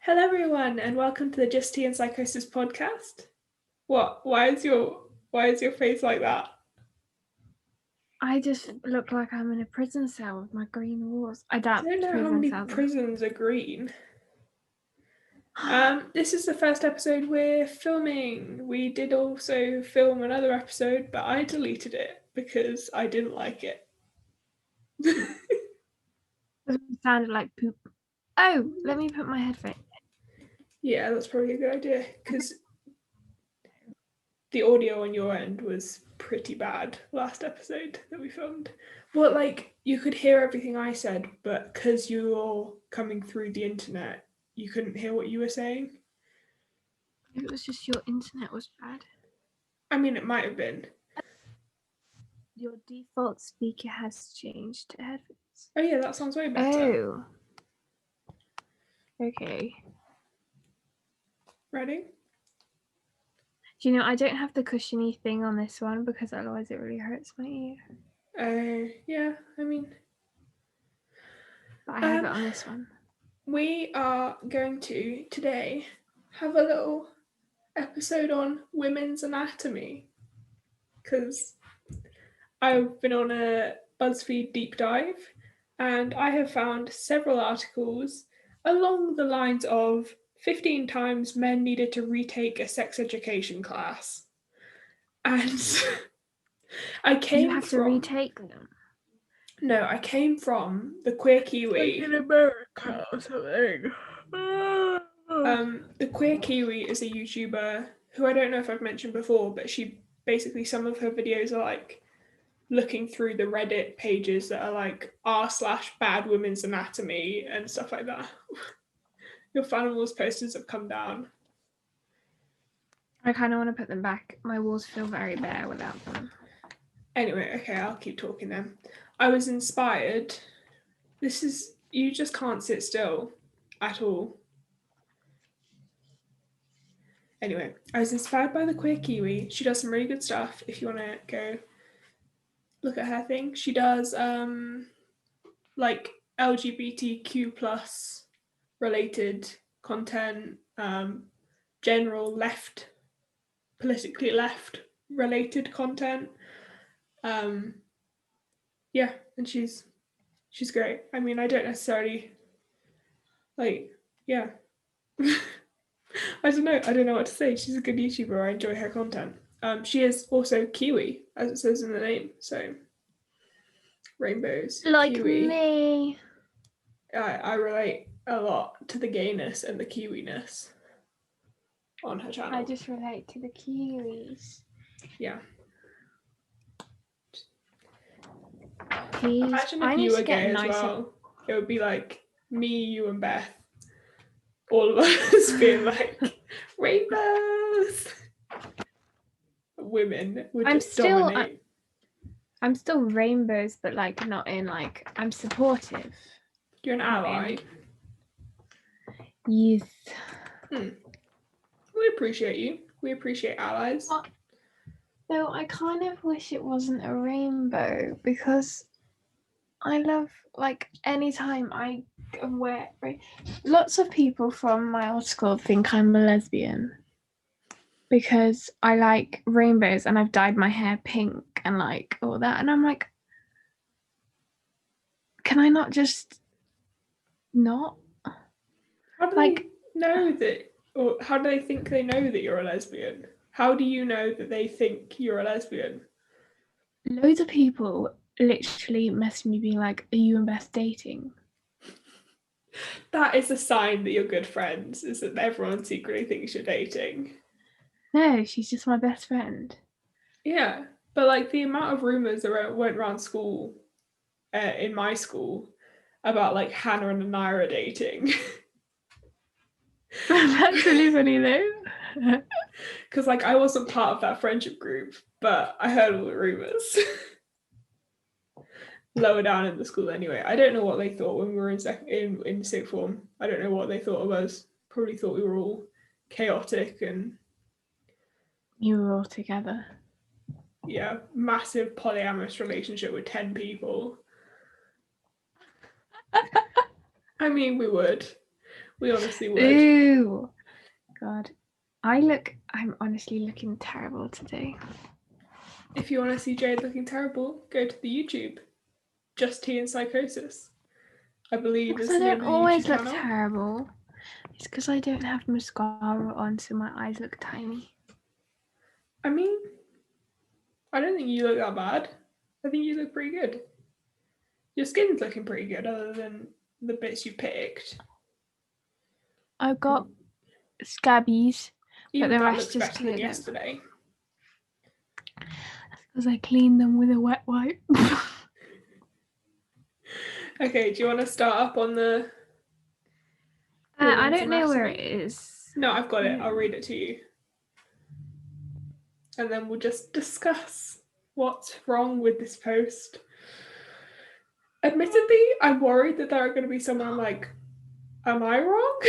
Hello, everyone, and welcome to the Just Tea and Psychosis podcast. What? Why is your face like that? I just look like I'm in a prison cell with my green walls. I I doubt don't know how prison many cells. prisons are green. This is the first episode we're filming. We did also film another episode, but I deleted it because I didn't like it. It sounded like poop. Oh, let me put my headphone. Yeah, that's probably a good idea because the audio on your end was pretty bad last episode that we filmed. Well, like you could hear everything I said, but because you were all coming through the internet, you couldn't hear what you were saying. Maybe it was just your internet was bad. I mean, it might have been. Your default speaker has changed to headphones. Oh yeah, that sounds way better. Oh. Okay. Ready? Do you know, I don't have the cushiony thing on this one because otherwise it really hurts my ear. Yeah, I mean. But I have it on this one. We are going to, today, have a little episode on women's anatomy. Because I've been on a BuzzFeed deep dive and I have found several articles along the lines of 15 times men needed to retake a sex education class. And I came You have to retake them. No, I came from the Queer Kiwi. Like in America or something. The Queer Kiwi is a YouTuber who I don't know if I've mentioned before, but she basically, some of her videos are like looking through the Reddit pages that are like r/bad women's anatomy and stuff like that. Your Fanimals posters have come down. I kind of want to put them back. My walls feel very bare without them. Anyway, okay, I'll keep talking then. I was inspired. You just can't sit still at all. Anyway, I was inspired by the Queer Kiwi. She does some really good stuff if you want to go look at her thing. She does like LGBTQ plus related content, general left, politically left related content. Yeah, and she's great. I mean, I don't necessarily like, yeah. I don't know what to say. She's a good YouTuber. I enjoy her content. She is also Kiwi, as it says in the name. So rainbows, like Kiwi. Me. I relate a lot to the gayness and the Kiwiness on her channel. I just relate to the Kiwis. Yeah. Please. Imagine if you were gay as well. It would be like me, you, and Beth. All of us being like rainbows. Women would just dominate. I'm still rainbows, but like not in like I'm supportive. You're an ally. Youth. We appreciate you. We appreciate allies. Though I kind of wish it wasn't a rainbow because I love like anytime I wear. Lots of people from my old school think I'm a lesbian because I like rainbows and I've dyed my hair pink and like all that, and I'm like, can I not just not? How do they know that, or how do they think they know that you're a lesbian? How do you know that they think you're a lesbian? Loads of people literally message me being like, are you and Beth dating? That is a sign that you're good friends, is that everyone secretly thinks you're dating. No, she's just my best friend. Yeah, but like the amount of rumours that went around school, in my school, about like Hannah and Naira dating. That's really funny though. Because like I wasn't part of that friendship group, but I heard all the rumours. Lower down in the school anyway. I don't know what they thought when we were in sixth form. I don't know what they thought of us. Probably thought we were all chaotic and... You were all together. Yeah, massive polyamorous relationship with 10 people. I mean, we would. We honestly would. Ew. God. I'm honestly looking terrible today. If you want to see Jade looking terrible, go to the YouTube. Just Tea and Psychosis, I believe is I the name don't of the always YouTube look channel. terrible. It's because I don't have mascara on, so my eyes look tiny. I mean, I don't think you look that bad. I think you look pretty good. Your skin's looking pretty good, other than the bits you picked. I've got scabbies, Even but the that rest looks is better than cleared up. yesterday. That's because I cleaned them with a wet wipe. Okay, do you want to start up on the? I don't know where it is. No, I've got it. I'll read it to you. And then we'll just discuss what's wrong with this post. Admittedly, I'm worried that there are going to be someone I'm like, am I wrong?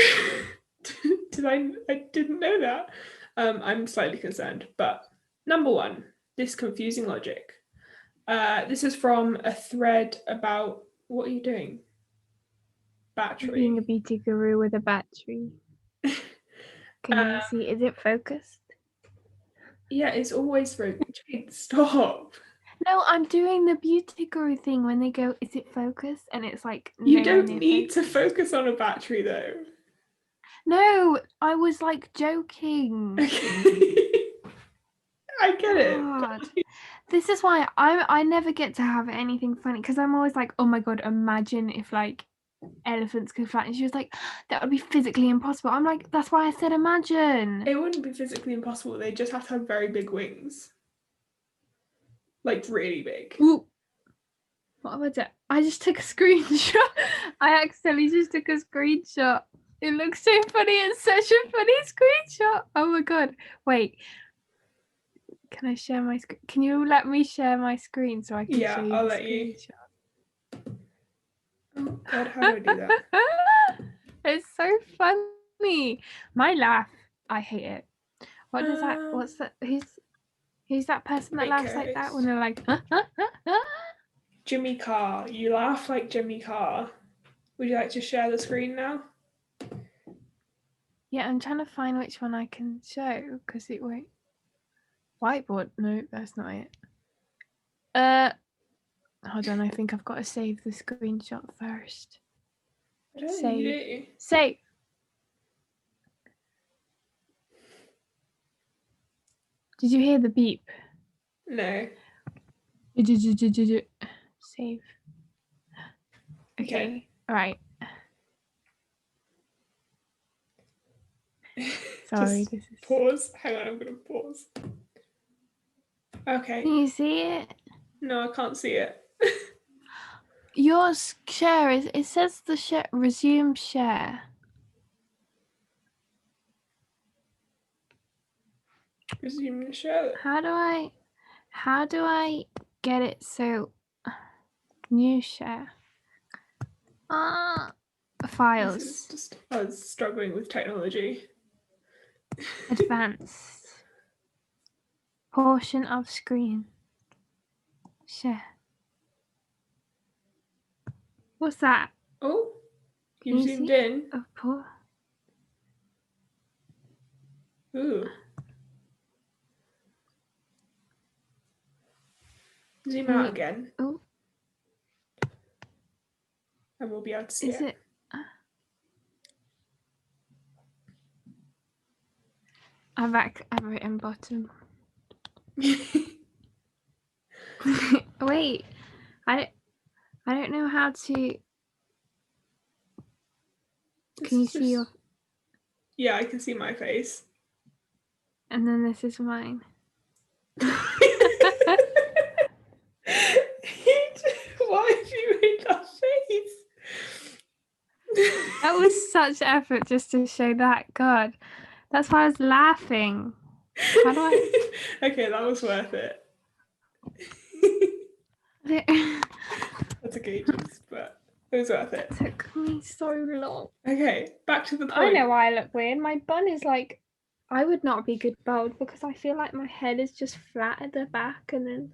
I didn't know that. I'm slightly concerned. But number one, this confusing logic. This is from a thread about, what are you doing? Battery. Being a beauty guru with a battery. Can you see? Is it focused? Yeah, it's always focused. Stop. No, I'm doing the beauty guru thing when they go, is it focused? And it's like, you don't need to focus on a battery though. No, I was like joking. I get it. This is why I never get to have anything funny, because I'm always like, oh my god, imagine if like elephants could fly. And she was like, that would be physically impossible. I'm like, that's why I said imagine. It wouldn't be physically impossible. They just have to have very big wings. Like really big. Ooh. What have I done? I just took a screenshot. I accidentally just took a screenshot. It looks so funny. It's such a funny screenshot. Oh my god. Wait. Can I share my screen? Can you let me share my screen so I can show you I'll the let screenshot? Oh god, how do I do that? It's so funny. My laugh. I hate it. What does that? What's that? Who's that person that laughs like that when they're like? Jimmy Carr. You laugh like Jimmy Carr. Would you like to share the screen now? Yeah, I'm trying to find which one I can show because it won't. Whiteboard? No, that's not it. Hold on. I think I've got to save the screenshot first. I don't think you do. Save. Did you hear the beep? No. Save. Okay. All right. Sorry, this is. Pause. Hang on, I'm gonna pause. Okay. Can you see it? No, I can't see it. Your share is. It says the share. Resume share. Resume the share. How do I get it so? New share. Files. I was struggling with technology. Advanced. Portion of screen. Share. What's that? Oh, you zoomed in. Ooh. Zoom out again. Oh. And we'll be able to see it. I've written bottom. Wait, I don't know how to. Can you see your? Yeah, I can see my face. And then this is mine. Why have you made that face? That was such effort just to show that. God, that's why I was laughing. How do I? Okay, that was worth it. That's okay, but it was worth it. It took me so long. Okay, back to the point. I know why I look weird. My bun is like, I would not be good bald because I feel like my head is just flat at the back and then.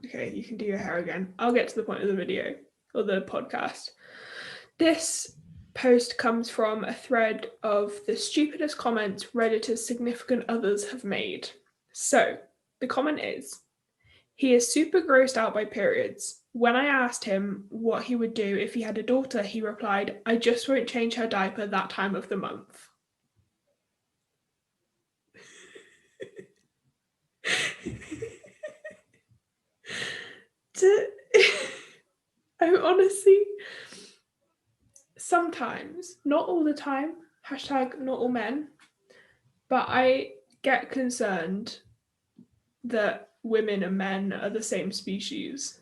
Okay, you can do your hair again. I'll get to the point of the video or the podcast. This post comes from a thread of the stupidest comments Redditors' significant others have made. So, the comment is, he is super grossed out by periods. When I asked him what he would do if he had a daughter, he replied, I just won't change her diaper that time of the month. I'm honestly, sometimes, not all the time, hashtag not all men, but I get concerned that women and men are the same species.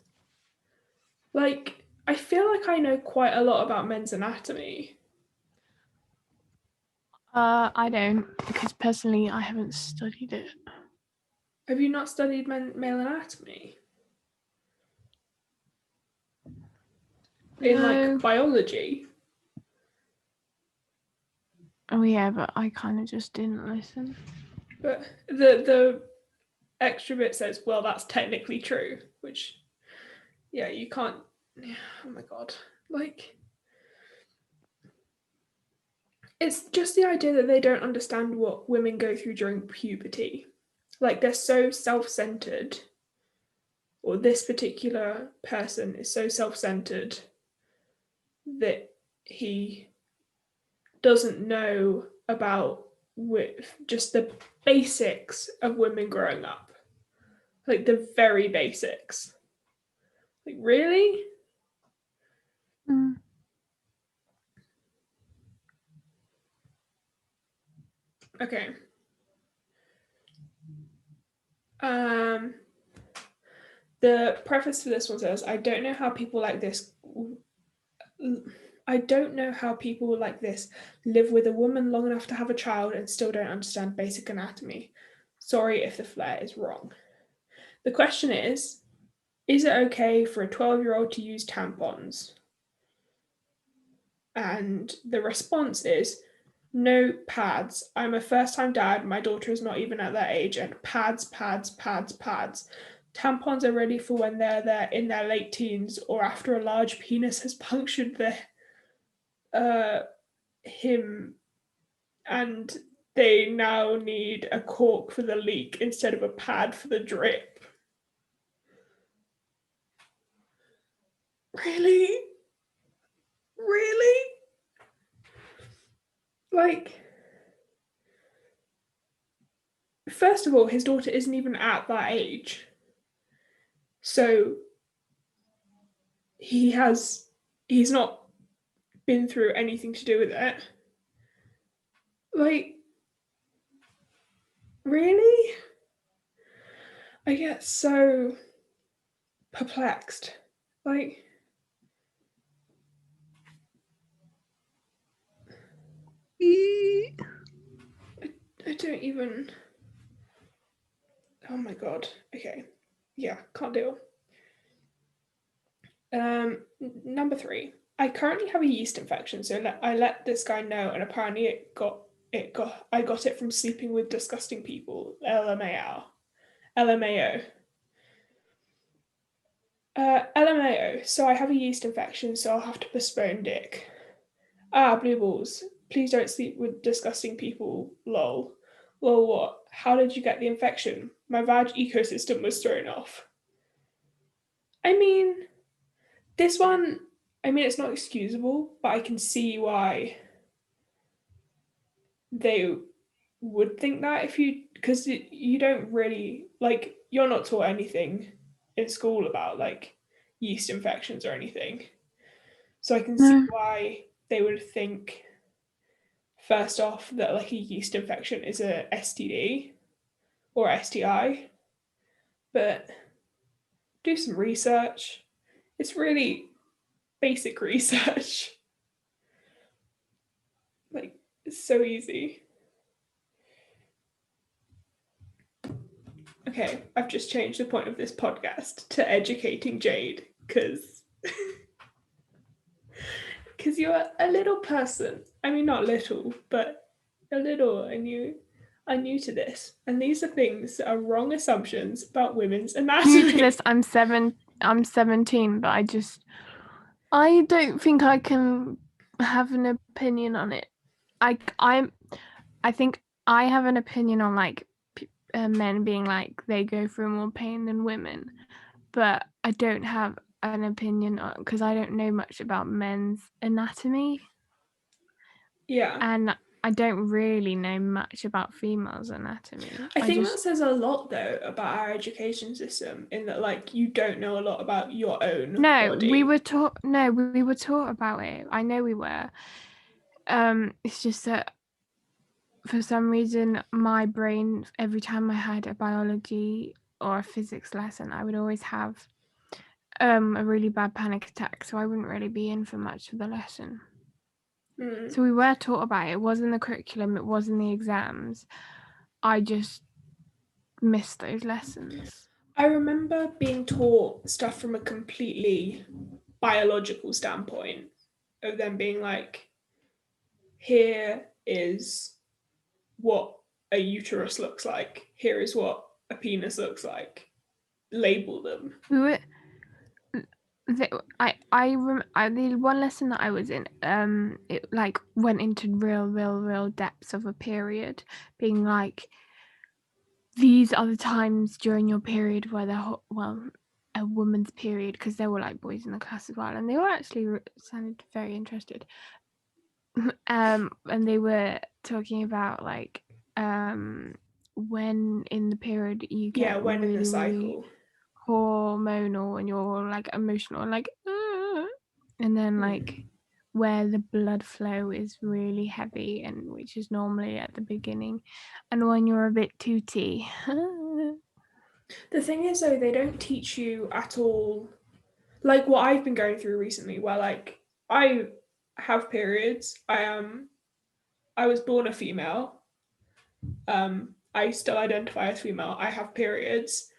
Like, I feel like I know quite a lot about men's anatomy. I don't, because personally I haven't studied it. Have you not studied male anatomy? In like biology? Oh yeah, but I kind of just didn't listen. But the extra bit says, well, that's technically true, which, yeah, you can't. Oh my god. Like, it's just the idea that they don't understand what women go through during puberty. Like, they're so self centered, or this particular person is so self centered that he doesn't know about just the basics of women growing up. Like, the very basics. Like, really? Mm. Okay. The preface for this one says, I don't know how people like this live with a woman long enough to have a child and still don't understand basic anatomy. Sorry if the flair is wrong. The question is it okay for a 12-year-old to use tampons? And the response is, no pads. I'm a first-time dad. My daughter is not even at that age. And pads, pads, pads, pads. Tampons are ready for when they're in their late teens or after a large penis has punctured him, and they now need a cork for the leak instead of a pad for the drip. Really? Really? Like, first of all, his daughter isn't even at that age. So he's not been through anything to do with it. Like, really? I get so perplexed. Like, I don't even. Oh my god. Okay. Yeah, can't deal. Number 3. I currently have a yeast infection, so I let this guy know, and apparently I got it from sleeping with disgusting people. LMAO. LMAO. LMAO. So I have a yeast infection, so I'll have to postpone dick. Ah, blue balls. Please don't sleep with disgusting people. Lol. Well, what? How did you get the infection? My vag ecosystem was thrown off. I mean, this one, it's not excusable, but I can see why they would think that because you don't really, like, you're not taught anything in school about, like, yeast infections or anything. So I can see why they would think, first off, that, like, a yeast infection is a STD or STI, but do some research. It's really basic research. Like, it's so easy. Okay, I've just changed the point of this podcast to educating Jade, because you're a little person. I mean, not little, but a little, and you are new to this. And these are things that are wrong assumptions about women's anatomy. New to this, I'm 17, but I don't think I can have an opinion on it. I think I have an opinion on like men being like they go through more pain than women, but I don't have an opinion on because I don't know much about men's anatomy, Yeah. and I don't really know much about females' anatomy. I think that says a lot though about our education system in that like you don't know a lot about your own body. we were taught about it. I know we were. It's just that for some reason my brain, every time I had a biology or a physics lesson, I would always have a really bad panic attack, so I wouldn't really be in for much of the lesson. So we were taught about it. It was in the curriculum, it was in the exams. I just missed those lessons. I remember being taught stuff from a completely biological standpoint of them being like, here is what a uterus looks like, here is what a penis looks like, label them. We were the one lesson that I was in, it like went into real depths of a period, being like, these are the times during your period where a woman's period, because there were like boys in the class as well, and they were actually sounded very interested. And they were talking about like when in the period you get when really, in the cycle. really hormonal and you're like emotional and like and then like where the blood flow is really heavy, and which is normally at the beginning, and when you're a bit tooty. The thing is though, they don't teach you at all like what I've been going through recently, where like I have periods. I was born a female. I still identify as female. I have periods,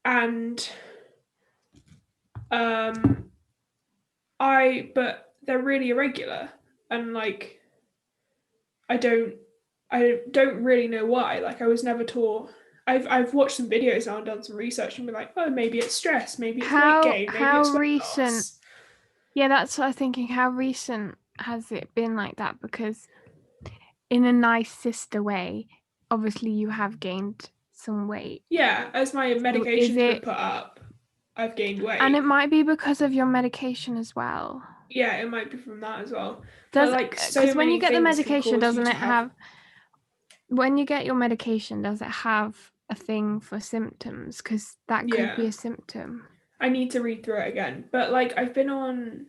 and but they're really irregular, and like I don't really know why. Like I was never taught. I've watched some videos now and done some research and been like, oh, maybe it's stress, maybe it's weight gain, maybe it's weight loss. Yeah, that's what I was thinking. How recent has it been like that? Because in a nice sister way, obviously you have gained some weight. Yeah, as my medication's been put up, I've gained weight. And it might be because of your medication as well. Yeah, it might be from that as well. Does like so when you get the medication, doesn't it have when you get your medication, does it have a thing for symptoms? Because that could be a symptom. I need to read through it again. But like I've been on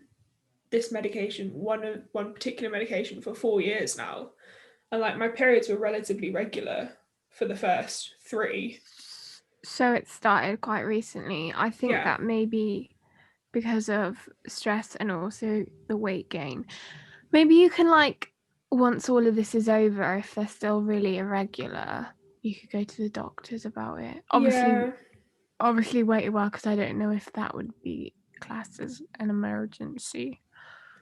this medication, one particular medication for 4 years now. And like my periods were relatively regular for the first 3. So it started quite recently. I think that maybe because of stress and also the weight gain. Maybe you can like, once all of this is over, if they're still really irregular, you could go to the doctors about it. Obviously wait a while, because I don't know if that would be classed as an emergency.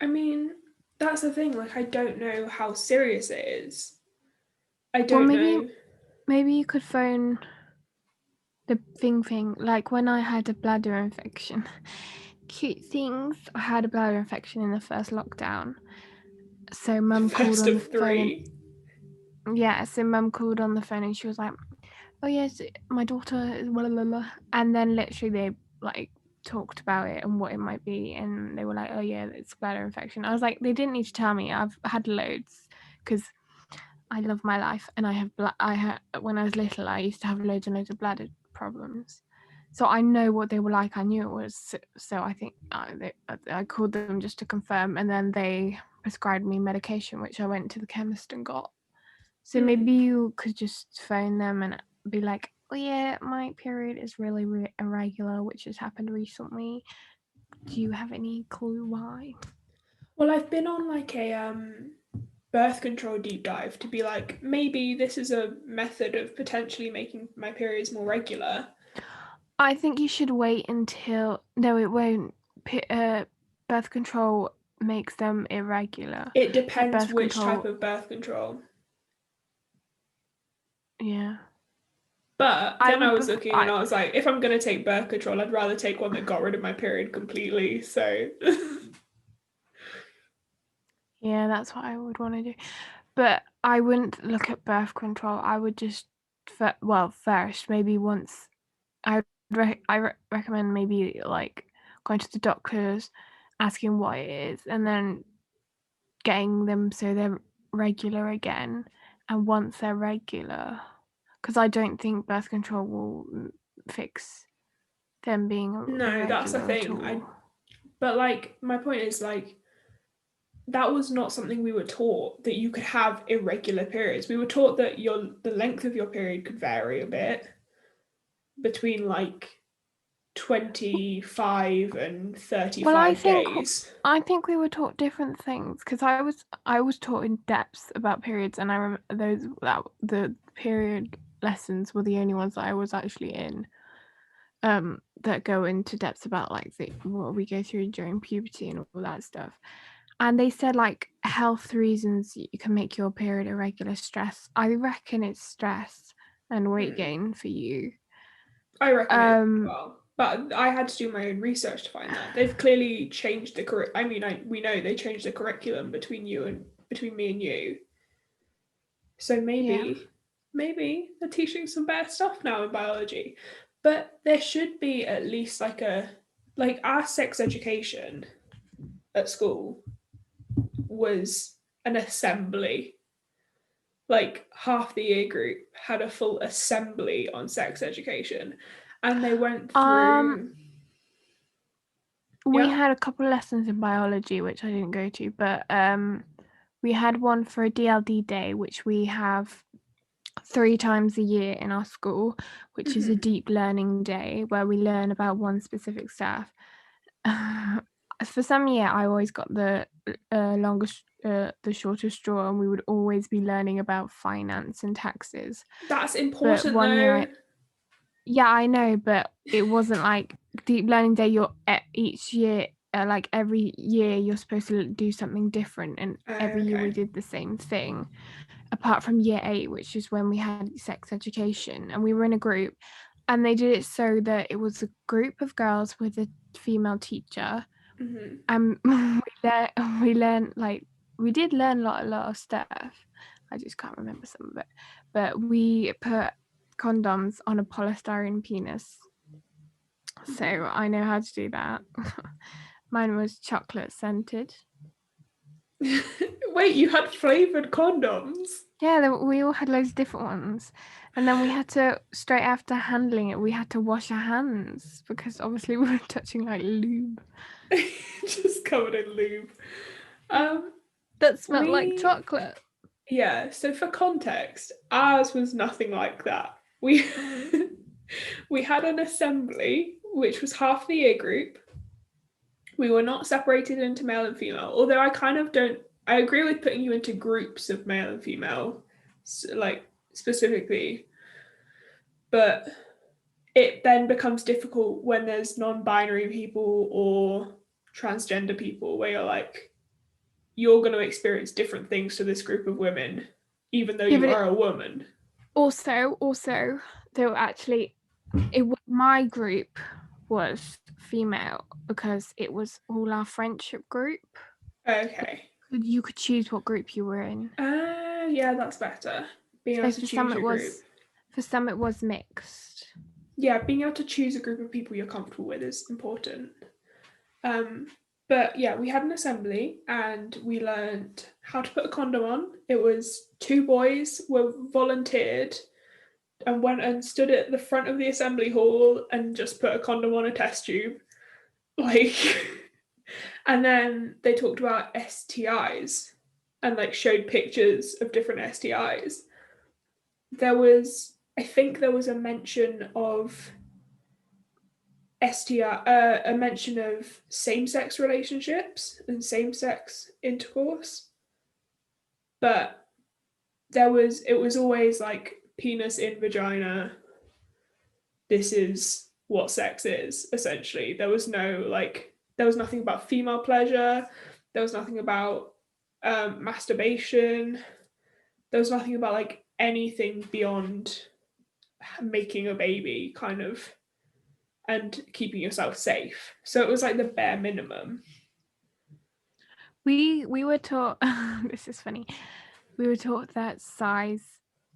I mean, that's the thing. Like, I don't know how serious it is. I don't know. Maybe you could phone the thing. Like when I had a bladder infection. Cute things. I had a bladder infection in the first lockdown. So mum called on the phone. Yeah, so mum called on the phone and she was like, oh yes, my daughter is blah, blah, blah. And then literally they like talked about it and what it might be, and they were like, oh yeah, it's bladder infection. I was like, they didn't need to tell me. I've had loads, because I love my life, and when I was little, I used to have loads and loads of bladder problems. So I know what they were like. I knew it was. So I think I called them just to confirm, and then they prescribed me medication, which I went to the chemist and got. So maybe you could just phone them and be like, oh yeah, my period is really irregular, which has happened recently. Do you have any clue why? Well, I've been on like a birth control deep dive to be like, maybe this is a method of potentially making my periods more regular. I think you should wait until... No, it won't. Birth control makes them irregular. It depends which type of birth control. Yeah. But then I was looking and I was like, if I'm going to take birth control, I'd rather take one that got rid of my period completely. So... Yeah, that's what I would want to do. But I wouldn't look at birth control. I would just, first, maybe once, I recommend maybe like going to the doctors, asking what it is, and then getting them so they're regular again. And once they're regular, because I don't think birth control will fix them being No, that's the irregular at thing. all. But like my point is like that was not something we were taught, that you could have irregular periods. We were taught that the length of your period could vary a bit between like 25 and Well, 35 days. I think we were taught different things, because I was taught in depth about periods, and I remember the period lessons were the only ones that I was actually in, that go into depth about like what we go through during puberty and all that stuff. And they said like health reasons you can make your period irregular. Stress. I reckon it's stress and weight gain for you. I reckon it as Um, well. But I had to do my own research to find that. They've clearly changed the we know they changed the curriculum between me and you. So yeah. maybe they're teaching some better stuff now in biology. But there should be at least like our sex education at school was an assembly. Like half the year group had a full assembly on sex education, and they went Um, through. we Yeah. had a couple of lessons in biology which I didn't go to, but we had one for a DLD day, which we have 3 times a year in our school, which is a deep learning day where we learn about one specific stuff. For some year, I always got the longest, the shortest straw, and we would always be learning about finance and taxes. That's But important one though. year, yeah, I know, but it wasn't like deep learning day. You're each year, like every year, you're supposed to do something different, and every year we Okay. did the same thing. Apart from year 8, which is when we had sex education, and we were in a group, and they did it so that it was a group of girls with a female teacher, and we learned like we did learn a lot of stuff. I just can't remember some of it, but we put condoms on a polystyrene penis, so I know how to do that. Mine was chocolate scented. Wait, you had flavored condoms? Yeah, we all had loads of different ones. And then we had to, straight after handling it, we had to wash our hands because obviously we were touching like lube. Just covered in lube. Um, That smelled like we chocolate. Yeah, so for context, ours was nothing like that. We we had an assembly which was half the year group. We were not separated into male and female, although I kind of don't. I agree with putting you into groups of male and female, like specifically, but it then becomes difficult when there's non-binary people or transgender people, where you're going to experience different things to this group of women, even though Yeah, you but are a woman. also, though actually, my group was female because it was all our friendship group. Okay. You could choose what group you were in. Yeah, that's better. Being able So to choose your group. for some it was mixed. Yeah, being able to choose a group of people you're comfortable with is important. Um, but yeah, we had an assembly and we learned how to put a condom on. It was 2 boys were volunteered and went and stood at the front of the assembly hall and just put a condom on a test tube. Like, and then they talked about STIs and like showed pictures of different STIs. I think there was a mention of a mention of same-sex relationships and same-sex intercourse, but it was always like penis in vagina. This is what sex is essentially. There was nothing about female pleasure. There was nothing about masturbation. There was nothing about like anything beyond making a baby, kind of, and keeping yourself safe. So it was like the bare minimum. We were taught this is funny. We were taught that size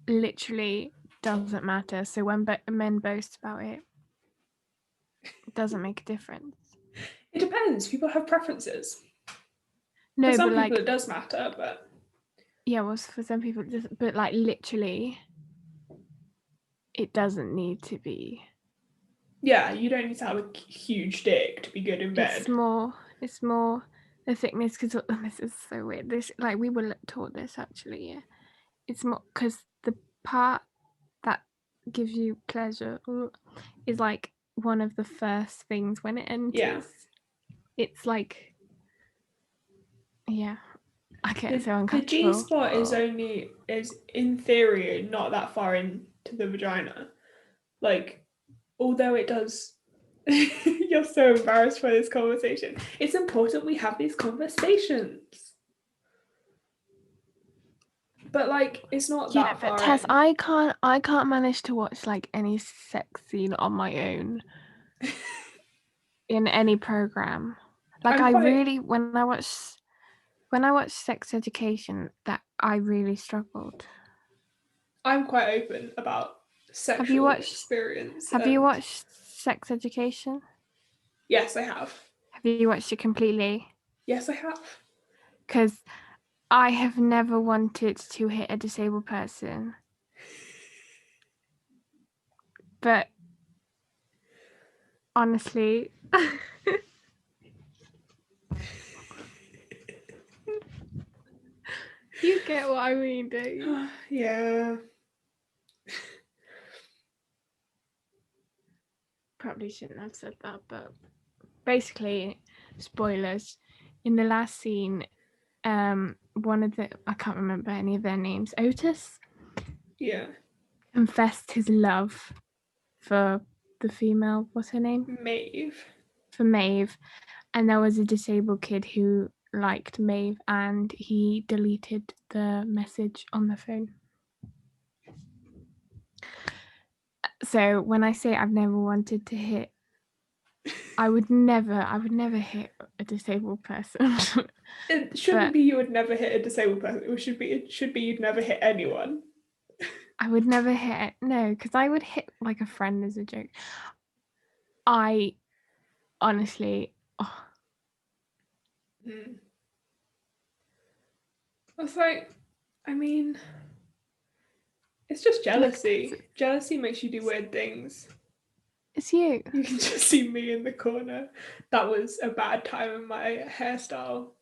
literally doesn't matter. So when men boast about it, it doesn't make a difference. It depends. People have preferences. No, For some but people like it does matter, but yeah, well, for some people, but like literally, it doesn't need to be. yeah, you don't need to have a huge dick to be good in bed. It's more the thickness because this is so weird. This like we were taught this actually. Yeah, it's more because the part that gives you pleasure is like one of the first things when it enters. Yeah. It's like yeah, I get so The G uncomfortable. spot is in theory not that far into the vagina. Like, although it does. You're so embarrassed by this conversation. It's important we have these conversations. But like, it's not Yeah, that but far Tess, in. I can't manage to watch like any sex scene on my own in any program. Like I'm I quite really when I watched Sex Education, that I really struggled. I'm quite open about Have you sexual watched experience Have you and watched Sex Education? yes, I have. Have you watched it completely? Yes, I have. Because I have never wanted to hit a disabled person, but honestly, you get what I mean, don't you? Yeah. Probably shouldn't have said that, but basically, spoilers. In the last scene, one of the I can't remember any of their names. Otis Yeah. confessed his love for the female. What's her name? Maeve. For Maeve, and there was a disabled kid who liked Maeve, and he deleted the message on the phone. So when I say I've never wanted to hit, I would never hit a disabled person. It shouldn't But be you would never hit a disabled person. It should be you'd never hit anyone. I would never hit it. No, because I would hit like a friend as a joke. I honestly, oh, Mm. It's like, I mean, it's just look, jealousy. Jealousy makes you do weird things. it's you. You can just see me in the corner. That was a bad time in my hairstyle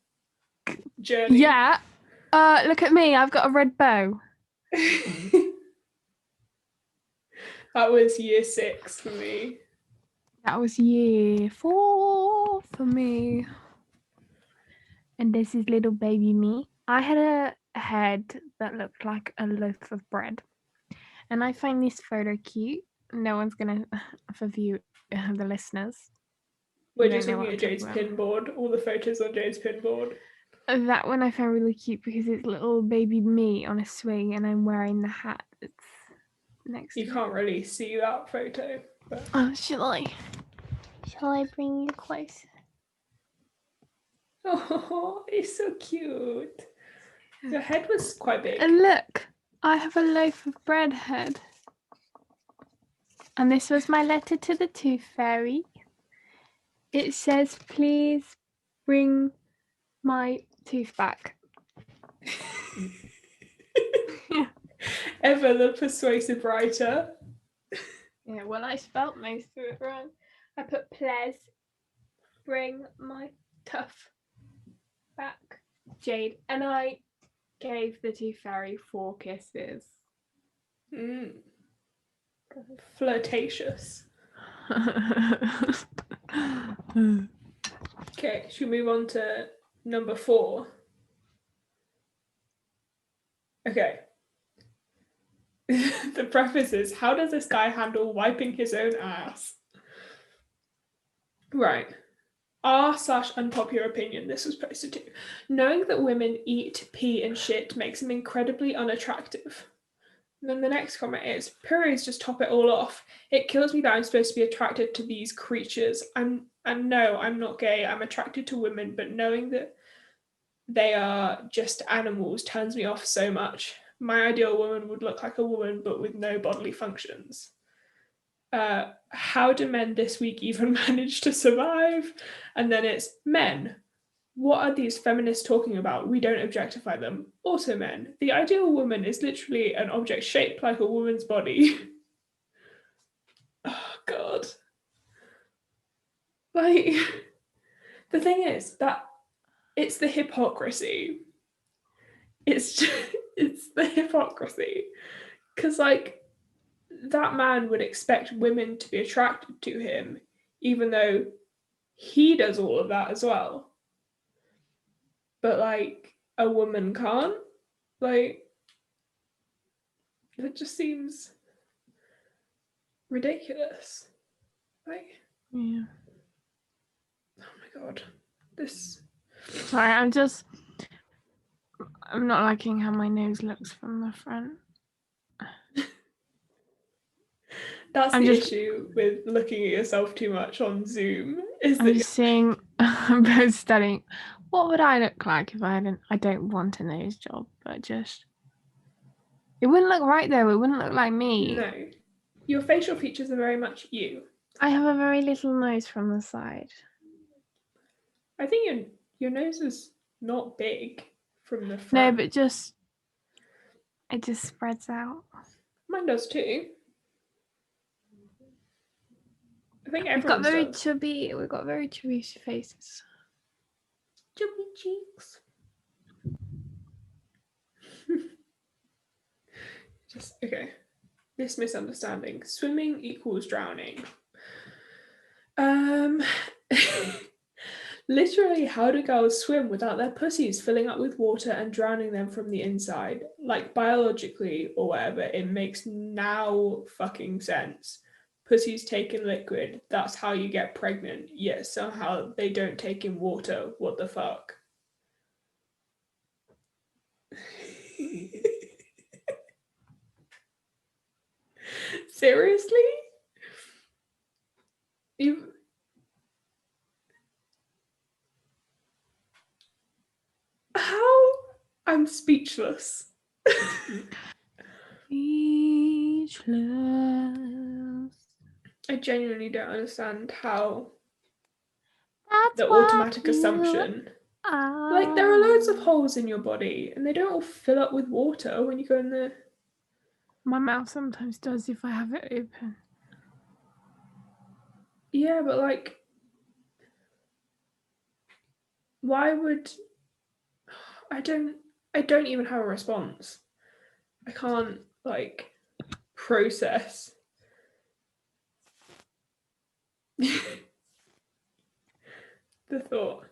journey. Yeah. Look at me. I've got a red bow. That was year 6 for me. That was year 4 for me. And this is little baby me. I had a head that looked like a loaf of bread. And I find this photo cute. No one's gonna, for the listeners. We're just looking at Jade's pinboard, all the photos on Jade's pinboard. That one I found really cute because it's little baby me on a swing and I'm wearing the hat that's next to You can't really see that photo. But... Oh, shall I bring you close? Oh, it's so cute. Your head was quite big. And look, I have a loaf of bread head. And this was my letter to the Tooth Fairy. It says, please bring my tooth back. Ever the persuasive writer. Yeah, well, I spelt most of it wrong. I put, please bring my tooth back, Jade. And I gave the Tooth Fairy 4 kisses. Flirtatious. Okay, should we move on to number 4? Okay. The preface is, how does this guy handle wiping his own ass? Right. R/unpopular opinion, this was posted too. Knowing that women eat, pee, and shit makes them incredibly unattractive. And then the next comment is, periods just top it all off. It kills me that I'm supposed to be attracted to these creatures. And no, I'm not gay. I'm attracted to women, but knowing they are just animals turns me off so much. My ideal woman would look like a woman but with no bodily functions. How do men this week even manage to survive? And then it's men. What are these feminists talking about? We don't objectify them. Also, men. The ideal woman is literally an object shaped like a woman's body. Oh, God. Like, the thing is that it's the hypocrisy. It's the hypocrisy. Because, like, that man would expect women to be attracted to him, even though he does all of that as well. But, like, a woman can't. Like, it just seems ridiculous. Like, Yeah. oh my God. This. Sorry, I'm not liking how my nose looks from the front. That's the issue with looking at yourself too much on Zoom. I'm just seeing both studying. What would I look like if I don't want a nose job, but just it wouldn't look right though. It wouldn't look like me. No, your facial features are very much you. I have a very little nose from the side. I think your nose is not big from the front. No, but it just spreads out. Mine does too. I think We've got very chubby faces. Chubby cheeks. Just okay. This misunderstanding. Swimming equals drowning. Literally, how do girls swim without their pussies filling up with water and drowning them from the inside? Like, biologically or whatever, it makes now fucking sense. Pussies take in liquid, that's how you get pregnant, yet somehow they don't take in water. What the fuck? Seriously? How? I'm speechless. Speechless. I genuinely don't understand how That's the automatic assumption. Like, there are loads of holes in your body and they don't all fill up with water when you go in there. My mouth sometimes does if I have it open. Yeah, but like, why would I don't even have a response. I can't like process the thought.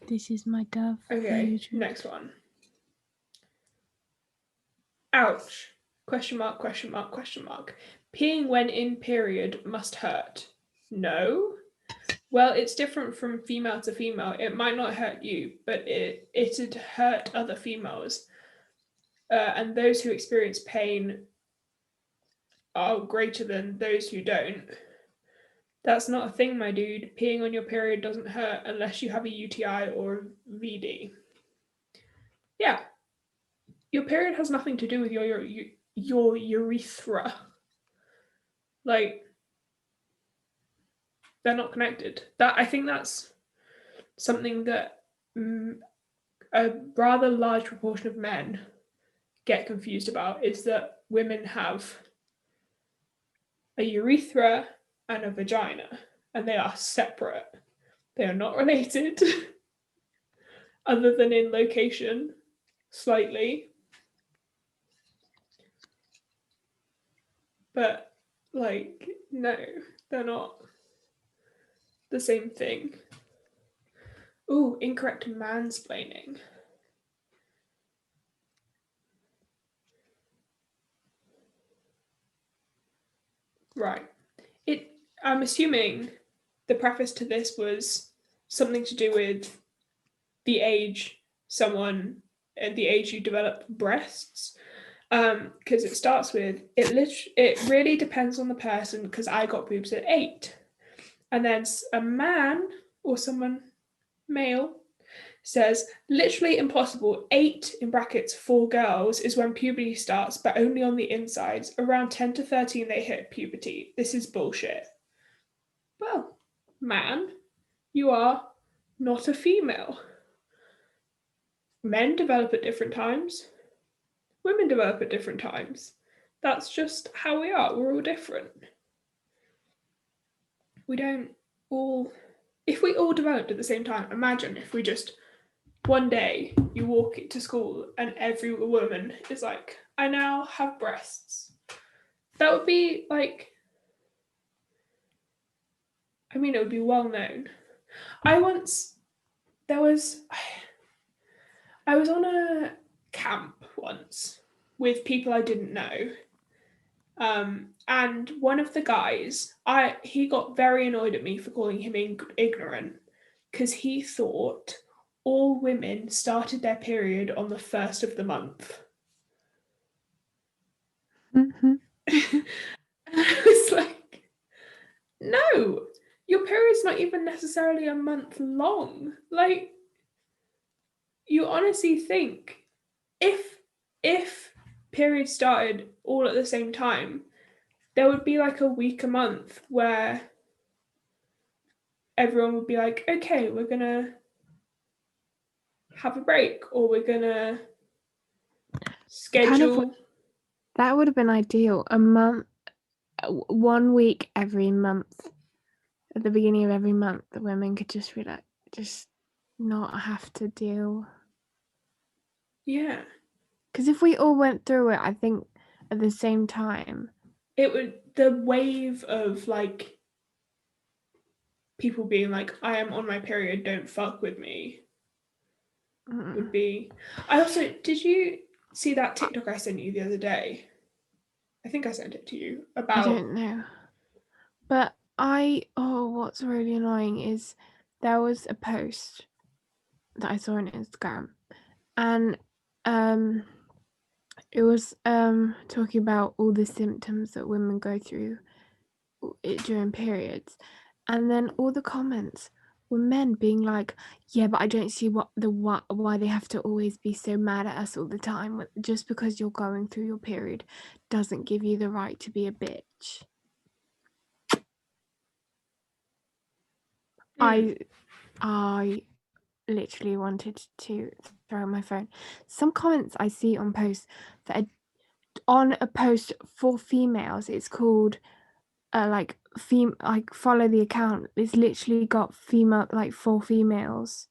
This is my dove. Okay, next one. Ouch. Question mark, question mark, question mark. Peeing when in period must hurt. No. Well, it's different from female to female. It might not hurt you, but it'd hurt other females. And those who experience pain are greater than those who don't. That's not a thing, my dude. Peeing on your period doesn't hurt unless you have a UTI or a VD. Yeah. Your period has nothing to do with your urethra. Like, they're not connected. I think that's something that a rather large proportion of men get confused about, is that women have a urethra and a vagina, and they are separate. They are not related, other than in location, slightly. But, like, no, they're not the same thing. Ooh, incorrect mansplaining. Right. I'm assuming the preface to this was something to do with the age you develop breasts. Because it starts with, it really depends on the person, because I got boobs at 8. And then a man or someone male says, literally impossible. 8 in brackets for girls is when puberty starts, but only on the insides. Around 10 to 13, they hit puberty. This is bullshit. Well, man, you are not a female. Men develop at different times, women develop at different times. That's just how we are. We're all different. We don't all. If we all developed at the same time, imagine if we just one day you walk to school and every woman is like, I now have breasts. That would be like, I mean, it would be well known. I once, there was, I was on a camp once with people I didn't know. And one of the guys, he got very annoyed at me for calling him ignorant because he thought all women started their period on the first of the month. Mhm. I was like, no, your period's not even necessarily a month long. Like, you honestly think if if periods started all at the same time, there would be like a week a month where everyone would be like, okay, we're gonna have a break or we're gonna Kind of schedule. that would have been ideal. A month, 1 week every month. At the beginning of every month, the women could just relax, just not have to deal. Yeah, Because if we all went through it, I think at the same time, it would, the wave of like people being like, I am on my period, don't fuck with me, would be. I also, did you see that TikTok I sent you the other day? I think I sent it to you I about. don't know. But what's really annoying is there was a post that I saw on Instagram, and it was talking about all the symptoms that women go through during periods, and then all the comments were men being like, yeah, but I don't see why they have to always be so mad at us all the time. Just because you're going through your period doesn't give you the right to be a bitch. Mm. I literally wanted to throw my phone. Some comments I see on posts that are on a post for females, it's called like follow the account. It's literally got female, like, for females,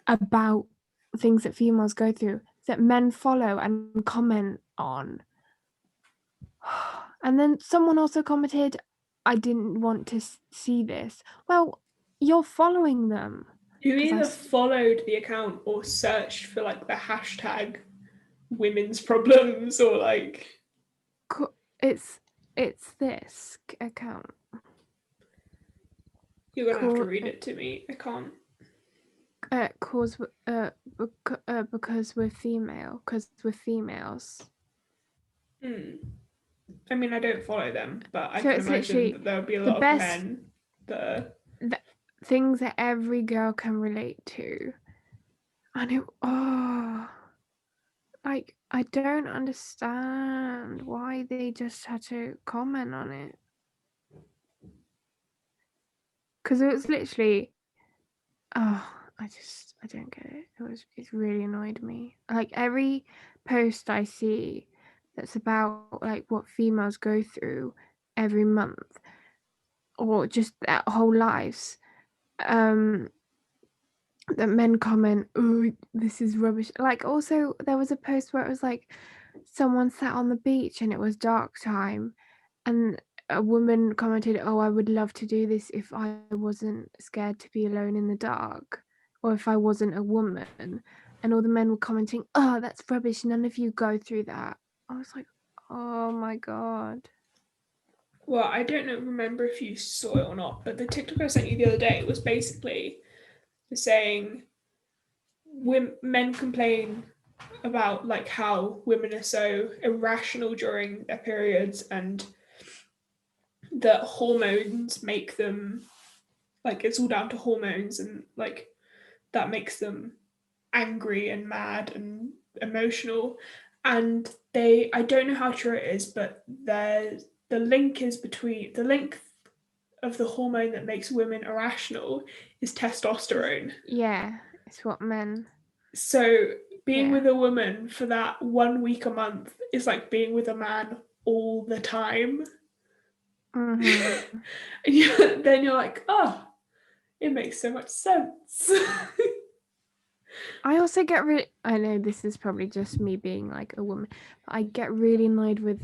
about things that females go through that men follow and comment on. And then someone also commented, I didn't want to see this. Well, you're following them. You Because either followed the account or searched for like the hashtag women's problems or like. it's this account You're gonna have to called read it to me. I can't. cause because we're female, because we're females. I mean, I don't follow them, but I So can it's imagine literally that there would be a the lot of best men that. things that every girl can relate to. And like, I don't understand why they just had to comment on it. Because it was literally, I don't get it. It really annoyed me. Like, every post I see that's about like what females go through every month or just their whole lives, that men comment, oh, this is rubbish. Like, also there was a post where it was like someone sat on the beach and it was dark time, and a woman commented, oh, I would love to do this if I wasn't scared to be alone in the dark, or if I wasn't a woman. And all the men were commenting, oh, that's rubbish, none of you go through that. I was like, oh my god. Well, I don't remember if you saw it or not, but the TikTok I sent you the other day was basically saying men complain about like how women are so irrational during their periods and that hormones make them like it's all down to hormones, and like that makes them angry and mad and emotional. And I don't know how true it is, but the link is between the link of the hormone that makes women irrational is testosterone. Yeah, it's what men. So being Yeah. with a woman for that 1 week a month is like being with a man all the time. Mm-hmm. And then you're like, oh, it makes so much sense. I also get really. I know this is probably just me being like a woman, but I get really annoyed with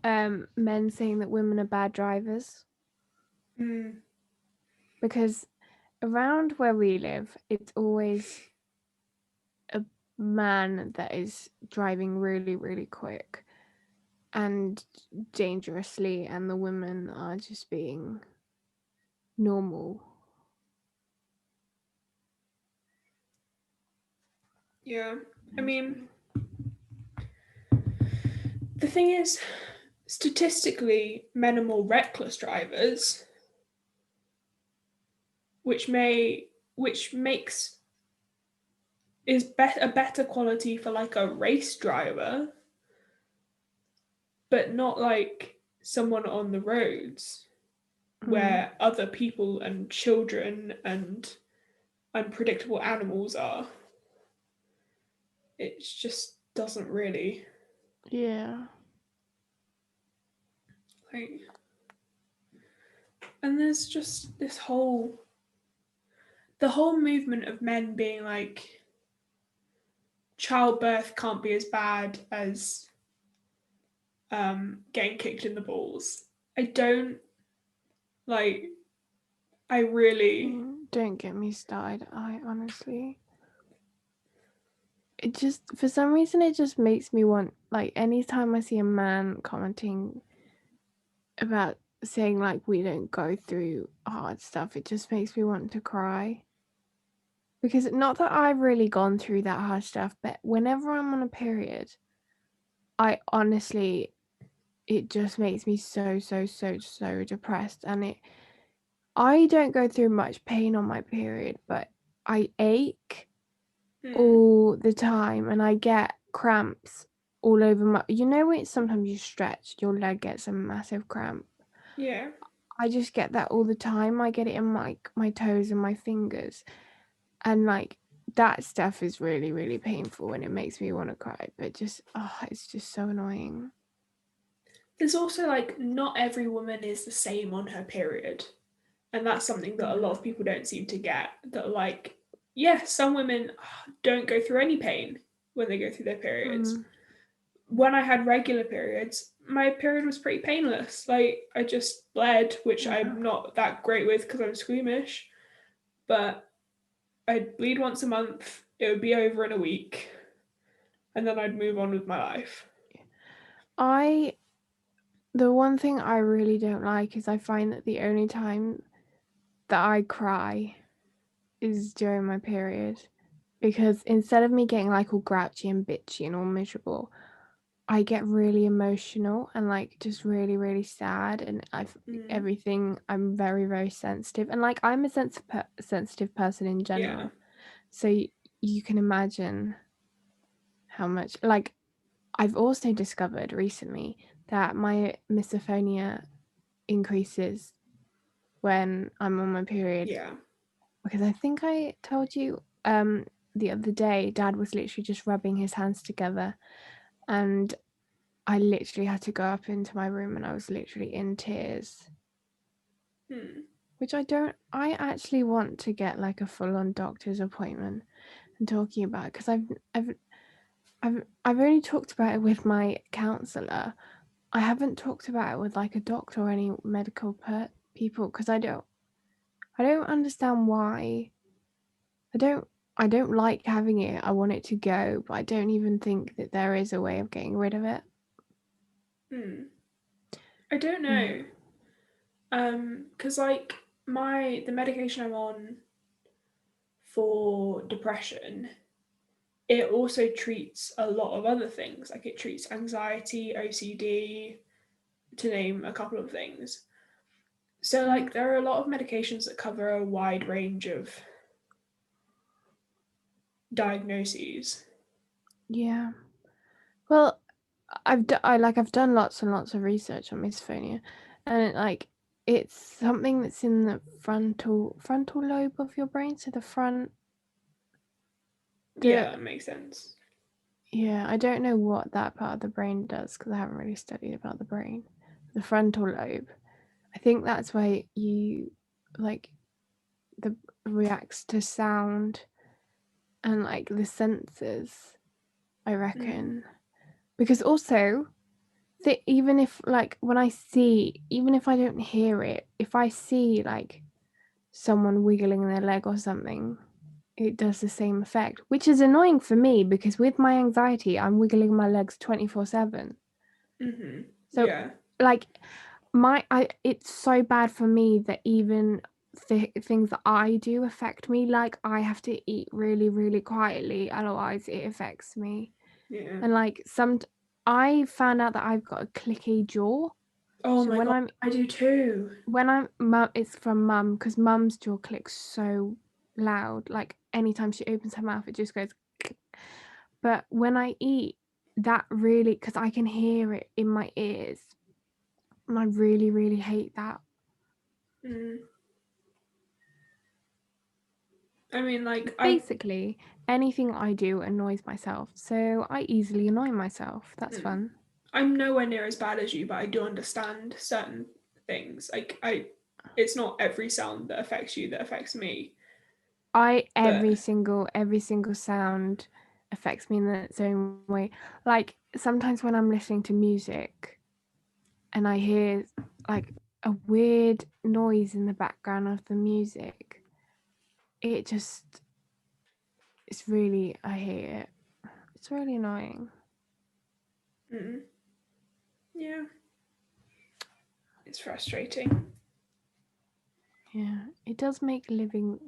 men saying that women are bad drivers Mm, because around where we live, it's always a man that is driving really, really quick and dangerously, and the women are just being normal. yeah. I mean, the thing is, statistically, men are more reckless drivers, which makes a better quality for like a race driver, but not like someone on the roads Mm, where other people and children and unpredictable animals are. It just doesn't really yeah. like. And there's just the whole movement of men being like childbirth can't be as bad as getting kicked in the balls. I don't like. I really. Don't get me started. I honestly, it just for some reason it just makes me want like anytime I see a man commenting about saying like we don't go through hard stuff, it just makes me want to cry. Because not that I've really gone through that hard stuff, but whenever I'm on a period, I honestly it just makes me so depressed, and it I don't go through much pain on my period, but I ache Hmm. all the time and I get cramps all over my when sometimes you stretch, your leg gets a massive cramp. Yeah. I just get that all the time. I get it in my toes and my fingers. And like that stuff is really, really painful and it makes me want to cry. But just it's just so annoying. There's also like not every woman is the same on her period. And that's something that a lot of people don't seem to get. That like, yeah, some women don't go through any pain when they go through their periods. Mm, When I had regular periods, my period was pretty painless. Like I just bled, which yeah. I'm not that great with because I'm squeamish, but I'd bleed once a month. It would be over in a week, and then I'd move on with my life. I the one thing I really don't like is I find that the only time that I cry is during my period. Because instead of me getting like all grouchy and bitchy and all miserable, I get really emotional and like just really, really sad. And Mm, everything, I'm very, very sensitive. And like I'm a sensitive person in yeah, general. So you can imagine how much, like, I've also discovered recently that my misophonia increases when I'm on my period. yeah. Because I think I told you the other day, Dad was literally just rubbing his hands together, and I literally had to go up into my room and I was literally in tears. Hmm. Which I actually want to get like a full on doctor's appointment and talking about it because I've only talked about it with my counselor. I haven't talked about it with like a doctor or any medical people because I don't understand why. I don't I don't like having it. I want it to go, but I don't even think that there is a way of getting rid of it. Hmm. I don't Yeah. know. Because like the medication I'm on for depression, it also treats a lot of other things. Like it treats anxiety, OCD, to name a couple of things. So, like, there are a lot of medications that cover a wide range of diagnoses. Yeah. Well, I've done lots and lots of research on misophonia, and it's something that's in the frontal lobe of your brain, so the front. Yeah, that makes sense. Yeah, I don't know what that part of the brain does because I haven't really studied about the brain. The frontal lobe, I think that's where you the reacts to sound and the senses, I reckon. Because also even if even if I don't hear it, if I see someone wiggling their leg or something, it does the same effect, which is annoying for me because with my anxiety I'm wiggling my legs 24/7. So Yeah. it's so bad for me that even the things that I do affect me. Like, I have to eat really, really quietly, otherwise it affects me. Yeah. And I found out that I've got a clicky jaw. Oh So my god, I do too. it's from mum, because mum's jaw clicks so loud. Like, anytime she opens her mouth, it just goes. But when I eat, that really, because I can hear it in my ears, and I really, really hate that. I mean, Basically, anything I do annoys myself, so I easily annoy myself. That's fun. I'm nowhere near as bad as you, but I do understand certain things. It's not every sound that affects you that affects me. Every single sound affects me in its own way. Like, sometimes when I'm listening to music and I hear a weird noise in the background of the music, it's really, I hate it. It's really annoying. Yeah. It's frustrating. Yeah, it does make living,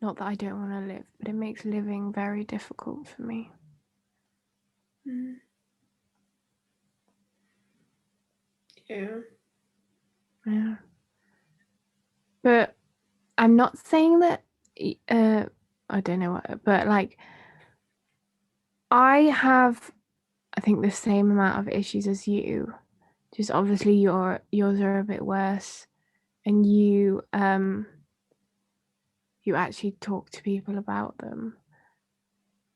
not that I don't want to live, but it makes living very difficult for me. Yeah. Yeah. But I'm not saying that, I don't know what, but I have, I think, the same amount of issues as you. Just obviously yours are a bit worse, and you actually talk to people about them.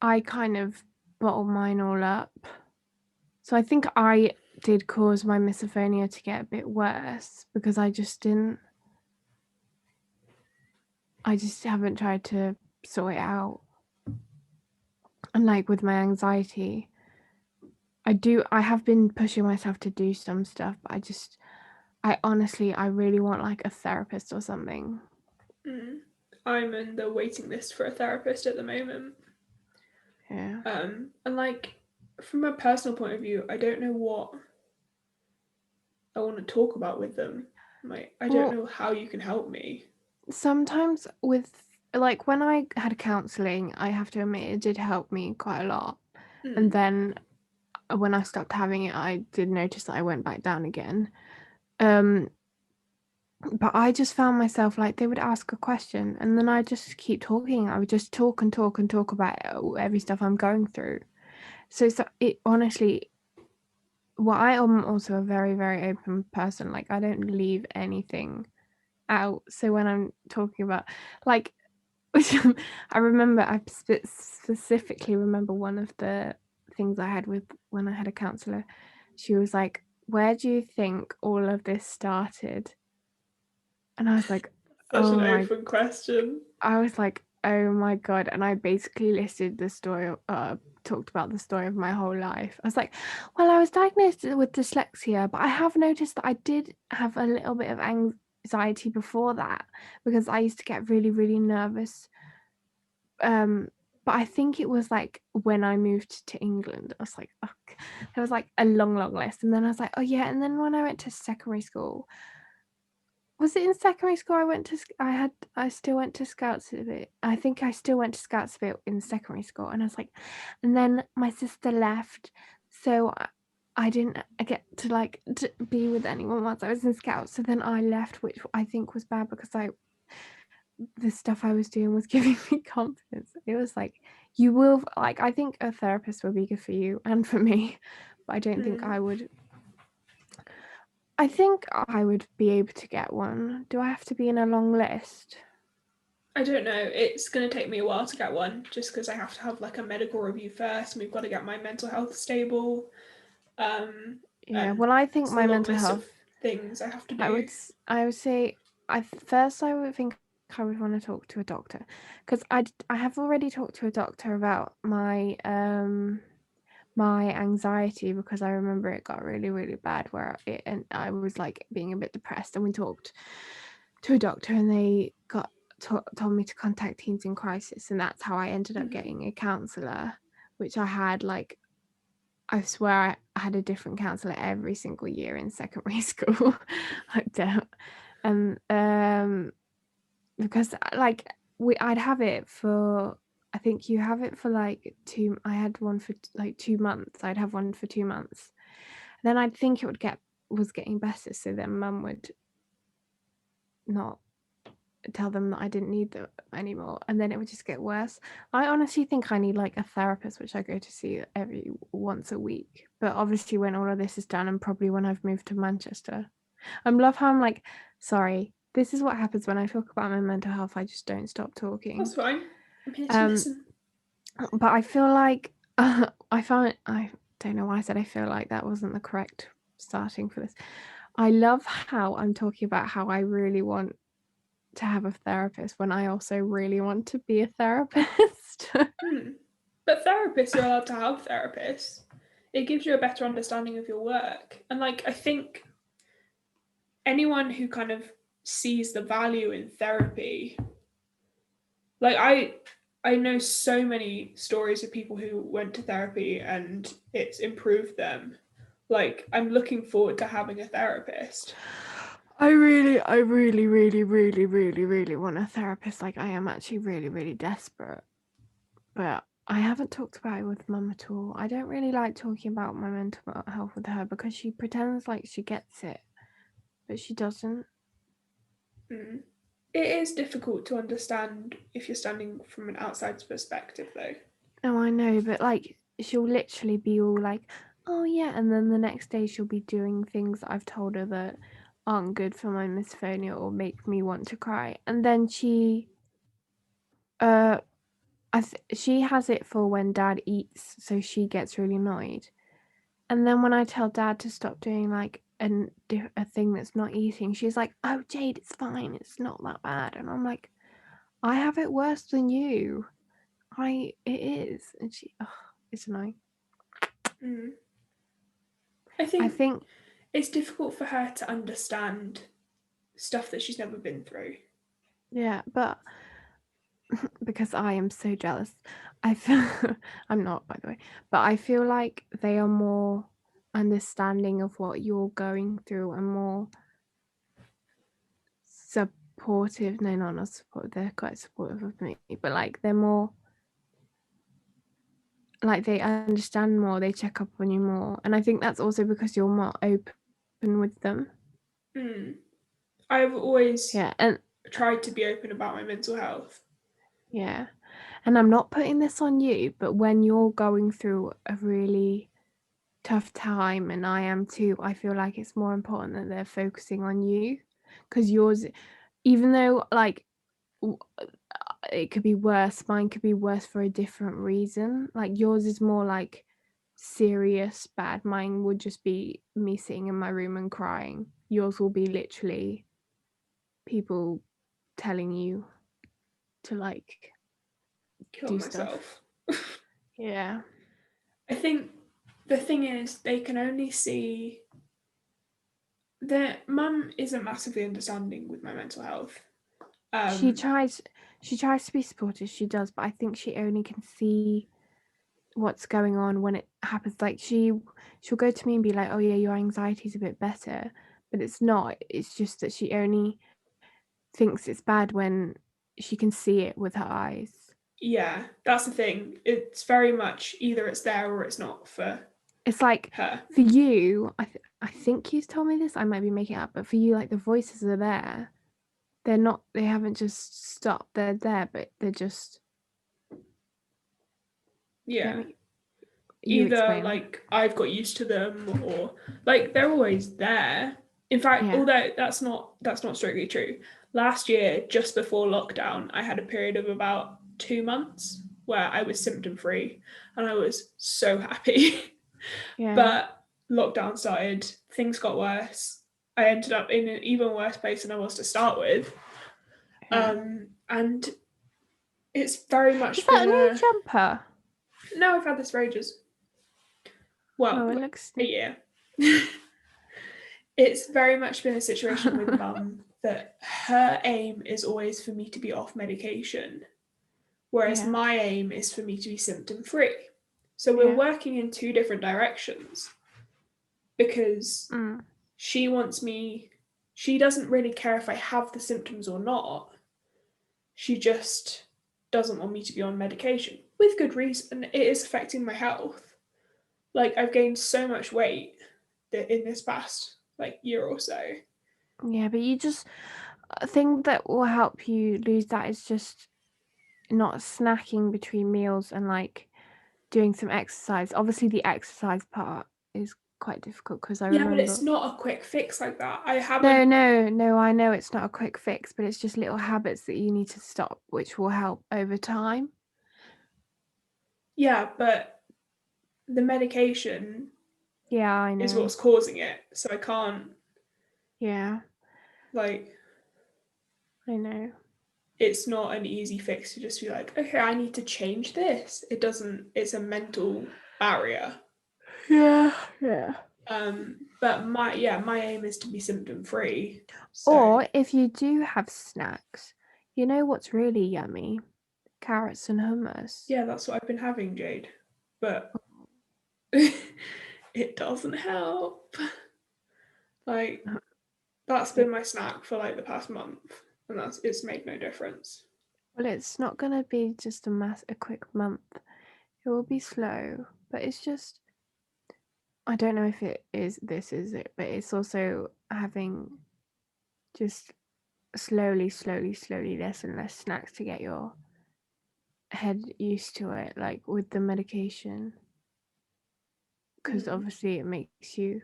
I kind of bottle mine all up. So I think I did cause my misophonia to get a bit worse because I just haven't tried to sort it out. And with my anxiety, I have been pushing myself to do some stuff, but I honestly, I really want a therapist or something. I'm in the waiting list for a therapist at the moment. Yeah. And from a personal point of view, I don't know what I want to talk about with them. I don't know how you can help me. Sometimes with when I had counselling, I have to admit it did help me quite a lot. And then when I stopped having it, I did notice that I went back down again. But I just found myself they would ask a question and then I just keep talking. I would just talk and talk and talk about every stuff I'm going through. So it honestly, I am also a very, very open person. I don't leave anything out. So when I'm talking about I remember, I specifically remember one of the things I had with when I had a counsellor. She was like, "Where do you think all of this started?" And I was like, Such "Oh an my!" open question. I was like, "Oh my god!" And I basically listed the story, talked about the story of my whole life. I was like, "Well, I was diagnosed with dyslexia, but I have noticed that I did have a little bit of anxiety before that because I used to get really, really nervous." But I think it was when I moved to England, I was like, oh, there was a long, long list. And then I was like, oh yeah. And then when I went to secondary school, was it in secondary school I still went to Scouts a bit. I think I still went to Scouts a bit in secondary school. And I was like, and then my sister left. So I didn't get to like to be with anyone once I was in Scouts. So then I left, which I think was bad because the stuff I was doing was giving me confidence. It was like, you will, like, I think a therapist would be good for you and for me, but I don't think I would. I think I would be able to get one. Do I have to be in a long list? I don't know. It's going to take me a while to get one just because I have to have like a medical review first, and we've got to get my mental health stable. Yeah, And well, I think it's a my long mental list of health, things I have to I do. would I would say I would think I would want to talk to a doctor, because I have already talked to a doctor about my anxiety, because I remember it got really, really bad and I was like being a bit depressed, and we talked to a doctor and they told me to contact Teens in Crisis, and that's how I ended up getting a counsellor, which I had like, I swear I had a different counsellor every single year in secondary school. I don't. Because like I'd have it for, I think you have it for like I had one for like 2 months. I'd have one for 2 months. Then I'd think it was getting better. So then mum would not tell them that I didn't need them anymore. And then it would just get worse. I honestly think I need like a therapist, which I go to see every once a week. But obviously when all of this is done, and probably when I've moved to Manchester. I love how I'm like, sorry, this is what happens when I talk about my mental health. I just don't stop talking. That's fine. I'm here to Um, listen. but I feel like I don't know why I said I feel like that wasn't the correct starting for this. I love how I'm talking about how I really want to have a therapist when I also really want to be a therapist. But therapists are allowed to have therapists. It gives you a better understanding of your work. And like I think anyone who kind of sees the value in therapy, like I know so many stories of people who went to therapy and it's improved them. Like I'm looking forward to having a therapist. I really, really, really, really, really want a therapist. Like, I am actually really, really desperate. But I haven't talked about it with mum at all. I don't really like talking about my mental health with her because she pretends like she gets it, but she doesn't. Mm. It is difficult to understand if you're standing from an outside's perspective, though. No, I know, but like, she'll literally be all like, oh yeah, and then the next day she'll be doing things that I've told her that aren't good for my misophonia or make me want to cry. And then uh, she has it for when dad eats, so she gets really annoyed. And then when I tell dad to stop doing like a thing that's not eating, she's like, oh, Jade, it's fine. It's not that bad. And I'm like, I have it worse than you. It is. And it's annoying. Mm. I I think think, it's difficult for her to understand stuff that she's never been through. yeah, but because I am so jealous, I feel, I'm not, by the way, but I feel like they are more understanding of what you're going through and more supportive. No, not supportive. They're quite supportive of me, but like they're more like, they understand more, they check up on you more, and I think that's also because you're more open with them. Mm. I've always Yeah, and tried to be open about my mental health. yeah, and I'm not putting this on you, but when you're going through a really tough time, and I am too, I feel like it's more important that they're focusing on you, because yours, even though like it could be worse, mine could be worse for a different reason. Like yours is more like serious bad, mine would just be me sitting in my room and crying. Yours will be literally people telling you to like Kill do stuff. myself. Yeah. I think the thing is, they can only see that mum isn't massively understanding with my mental health. She Um, tries she tries to be supportive, she does, but I think she only can see what's going on when it happens. Like she'll go to me and be like, oh yeah, your anxiety's a bit better, but it's not. It's just that she only thinks it's bad when she can see it with her eyes. yeah, that's the thing. It's very much either it's there or it's not for It's like her. for you, I think you told me this. I might be making it up, but for you, like the voices are there. They're not. They haven't just stopped. They're there, but they're just. Yeah. You Either explain. like I've got used to them, or like they're always there. In fact, Yeah. although that's not strictly true. Last year, just before lockdown, I had a period of about 2 months where I was symptom free, and I was so happy. Yeah. But lockdown started, things got worse. I ended up in an even worse place than I was to start with. Yeah. And it's very Is much that been a new a jumper? no, I've had this for ages. Well, Oh, it like looks. a year. It's very much been a situation with mum that her aim is always for me to be off medication, whereas Yeah. my aim is for me to be symptom free. So we're Yeah. working in two different directions because Mm. she wants me, she doesn't really care if I have the symptoms or not. She just doesn't want me to be on medication with good reason. It is affecting my health. Like, I've gained so much weight in this past like year or so. Yeah, but you just a thing that will help you lose that is just not snacking between meals and like doing some exercise. Obviously, the exercise part is quite difficult because I Yeah, but it's remember. not a quick fix like that. I haven't. No, no, no. I know it's not a quick fix, but it's just little habits that you need to stop, which will help over time. Yeah, but the medication Yeah, I is know. what's causing it. So I can't, Yeah, like, I know. it's not an easy fix to just be like, okay, I need to change this. It doesn't, it's a mental barrier. Yeah, yeah. But my aim is to be symptom free. So Or if you do have snacks, you know what's really yummy? Carrots and hummus. yeah, that's what I've been having, Jade. But it doesn't help. Like, that's been my snack for like the past month, and it's made no difference. Well, it's not gonna be just a quick month. It will be slow, but it's just I don't know if it is this is it, but it's also having just slowly less and less snacks to get your head used to it, like with the medication, because Mm. obviously it makes you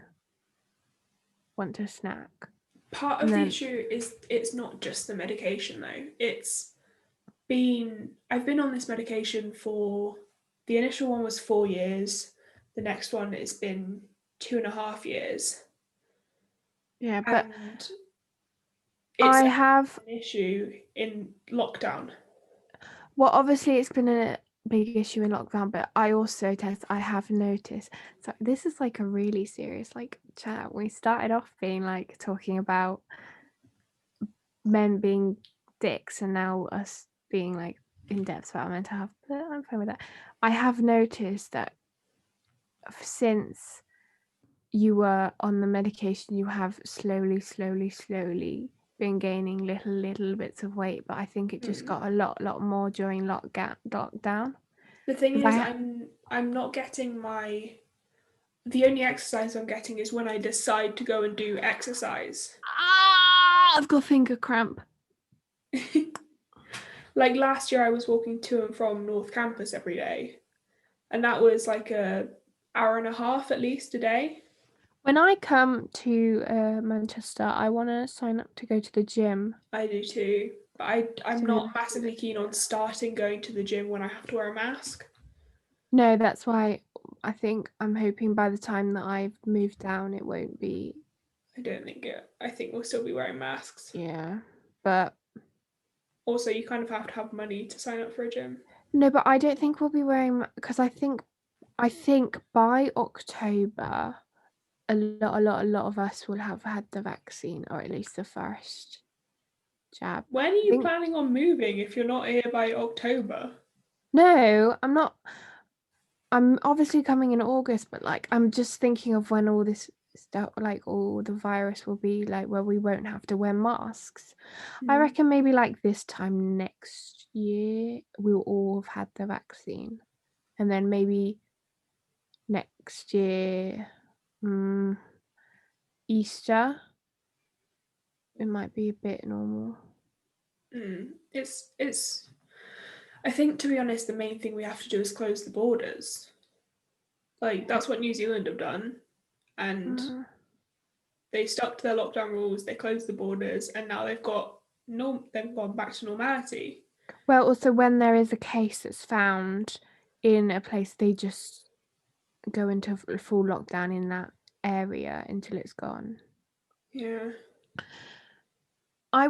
want to snack. Part And of the then issue is it's not just the medication though. I've been on this medication for the initial one was 4 years. The next one has been 2.5 years, yeah, but and it's I an have issue in lockdown. well, obviously it's been a big issue in lockdown, but I also I have noticed. So this is like a really serious like chat. We started off being like talking about men being dicks, and now us being like in depth about mental health. But I'm fine with that. I have noticed that since you were on the medication, you have slowly been gaining little bits of weight. But I think it just Mm. got a lot more during lockdown. The thing 'Cause is, I'm not getting my. The only exercise I'm getting is when I decide to go and do exercise. I've got finger cramp. Like last year, I was walking to and from North Campus every day, and that was like a hour and a half at least a day. When I come to Manchester, I want to sign up to go to the gym. I do too, but I'm To be not honest. massively keen on starting going to the gym when I have to wear a mask. No, that's why I think I'm hoping by the time that I've moved down, it won't be. I don't think it. I think we'll still be wearing masks. Yeah, but Also, you kind of have to have money to sign up for a gym. no, but I don't think we'll be wearing because I think by October, a lot of us will have had the vaccine or at least the first jab. When are I you think planning on moving if you're not here by October? no, I'm not. I'm obviously coming in August, but like I'm just thinking of when all this stuff, like all the virus will be like where we won't have to wear masks. I Hmm. reckon maybe like this time next year we'll all have had the vaccine, and then maybe next year, Easter, it might be a bit normal. It's. I think, to be honest, the main thing we have to do is close the borders. Like that's what New Zealand have done, and they stuck to their lockdown rules. They closed the borders, and now they've got no. They've gone back to normality. Well, also when there is a case that's found in a place, they just go into full lockdown in that area until it's gone. Yeah. I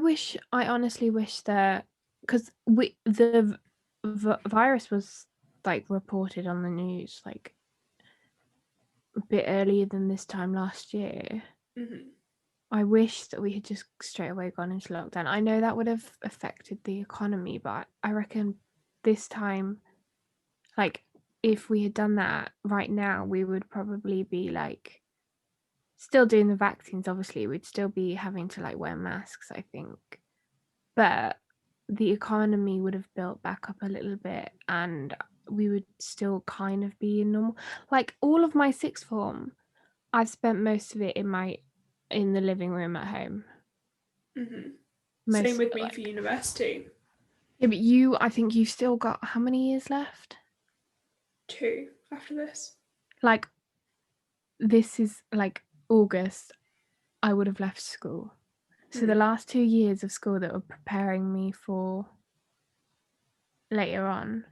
honestly wish that, because the virus was like reported on the news like a bit earlier than this time last year. Mm-hmm. I wish that we had just straight away gone into lockdown. I know that would have affected the economy, but I reckon this time, like, if we had done that right now, we would probably be like still doing the vaccines. Obviously, we'd still be having to like wear masks, I think, but the economy would have built back up a little bit, and we would still kind of be in normal. Like all of my sixth form, I've spent most of it in the living room at home. Mm-hmm. Same Most of with it, me for like, university. yeah, but I think you've still got how many years left? 2 after this. Like, this is like August, I would have left school. So the last 2 years of school that were preparing me for later on,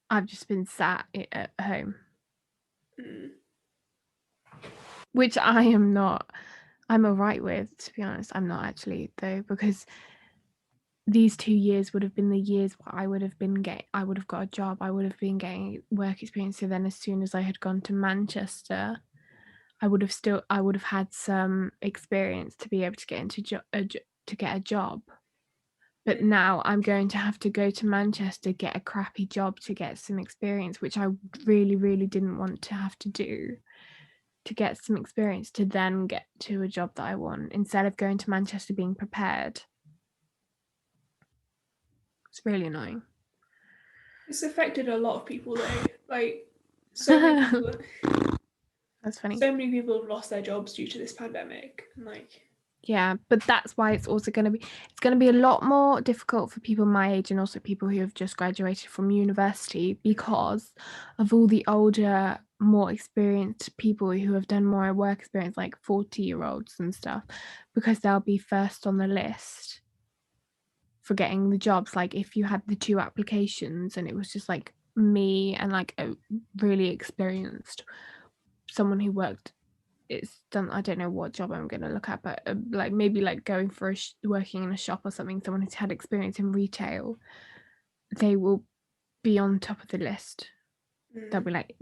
I've just been sat at home. Which I am not. I'm all right with, to be honest. I'm not actually, though, because these 2 years would have been the years where I would have got a job, I would have been getting work experience. So then as soon as I had gone to Manchester, I would have had some experience to be able to get into to get a job. But now I'm going to have to go to Manchester, get a crappy job to get some experience, which I really, really didn't want to have to do, to get some experience to then get to a job that I want, instead of going to Manchester being prepared. It's really annoying. It's affected a lot of people though. Like so many people. That's funny. So many people have lost their jobs due to this pandemic. And like, yeah, but that's why it's also going to be a lot more difficult for people my age and also people who have just graduated from university, because of all the older, more experienced people who have done more work experience, like 40-year-olds and stuff, because they'll be first on the list for getting the jobs. Like if you had the 2 applications and it was just like me and like a really experienced someone who worked, it's done, I don't know what job I'm going to look at, but like maybe like going for working in a shop or something, someone who's had experience in retail, they will be on top of the list. They'll be like,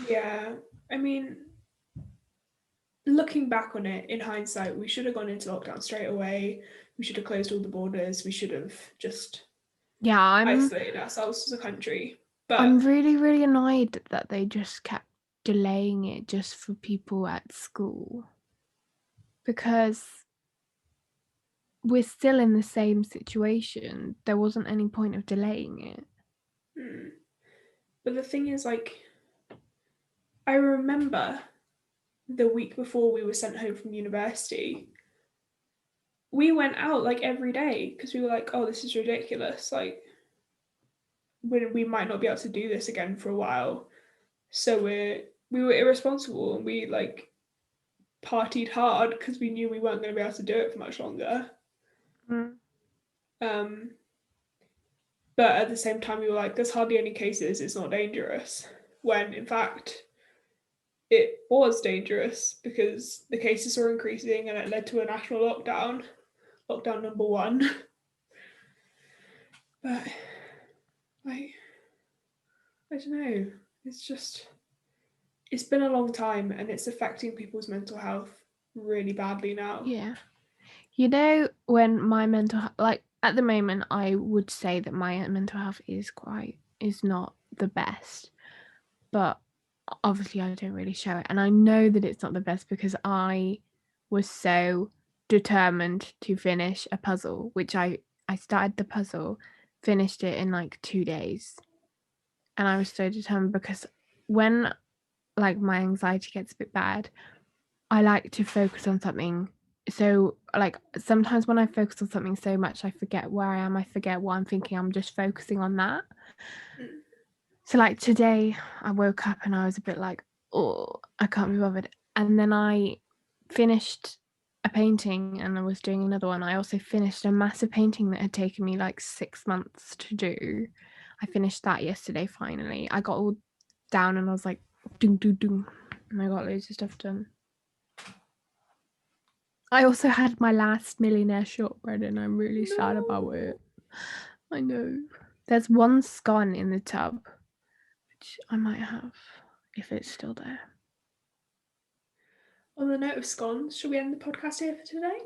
yeah, I mean, looking back on it in hindsight, we should have gone into lockdown straight away. We should have closed all the borders. We should have just isolated ourselves as a country. But I'm really, really annoyed that they just kept delaying it just for people at school, because we're still in the same situation. There wasn't any point of delaying it. But the thing is, like, I remember the week before we were sent home from university, we went out like every day because we were like, oh, this is ridiculous. Like, we might not be able to do this again for a while. So we were irresponsible and we like partied hard because we knew we weren't going to be able to do it for much longer. Um, but at the same time, we were like, there's hardly any cases. It's not dangerous. When in fact, it was dangerous because the cases were increasing and it led to a national lockdown, lockdown number 1. But like, I don't know. It's been a long time and it's affecting people's mental health really badly now. Yeah. You know, when my mental health, like at the moment, I would say that my mental health is not the best, but obviously I don't really show it. And I know that it's not the best because I was so determined to finish a puzzle, which I started the puzzle, finished it in like 2 days. and I was so determined because when like my anxiety gets a bit bad, I like to focus on something. So like sometimes when I focus on something so much, I forget where I am, I forget what I'm thinking, I'm just focusing on that. So like today I woke up and I was a bit like, oh, I can't be bothered. And then I finished a painting and I was doing another one. I also finished a massive painting that had taken me like 6 months to do. I finished that yesterday finally. I got all down and I was like, doom, doom, doom. And I got loads of stuff done. I also had my last millionaire shortbread and I'm really sad about it. I know. There's one scone in the tub, which I might have if it's still there. On the note of scones, should we end the podcast here for today?